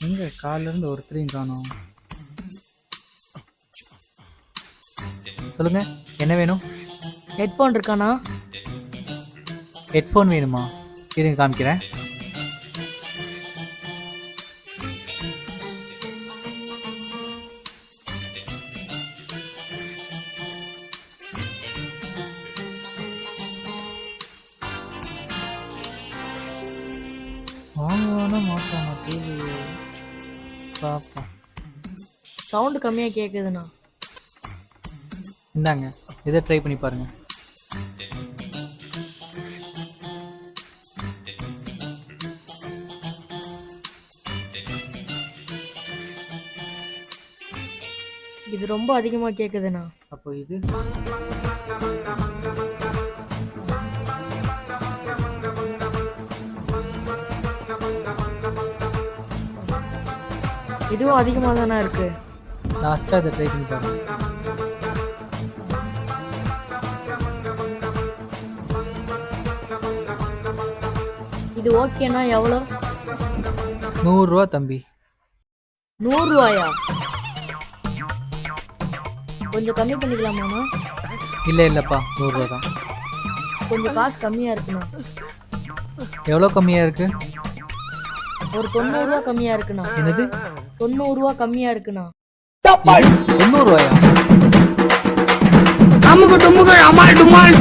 எங்க காலைல இருந்து ஒருத்தரையும் காணோம். சொல்லுங்க, என்ன வேணும்? ஹெட்ஃபோன் இருக்கானா? ஹெட்ஃபோன் வேணுமா? இருங்க காமிக்கிறேன். வாங்குவானா மாட்டானா டிவி பாப்பா. சவுண்டு கம்மியாக கேட்குதுண்ணா. இந்தாங்க, இதை ட்ரை பண்ணி பாருங்க. இது ரொம்ப அதிகமாக கேட்குதுண்ணா. அப்போ இது இதுவும் அதிகமாக தானே இருக்கு. லாஸ்ட்டாக இதை ட்ரை பண்ணி பாருங்க. இது ஓகேண்ணா. எவ்வளோ? 100 ரூபா தம்பி. 100 ரூபாயா? கொஞ்சம் கம்மி பண்ணிக்கலாமாண்ணா? இல்லை இல்லைப்பா, 100 ரூபா தான். கொஞ்சம் காசு கம்மியாக இருக்குண்ணா. எவ்வளோ கம்மியாக இருக்கு? ஒரு 90 ரூபா கம்மியாக இருக்குண்ணா. என்னது? 90 ரூபா கம்மியாக இருக்குண்ணா. 90 ரூபாயா? அமுக்கு டுமுக்கு அமால் டுமால்.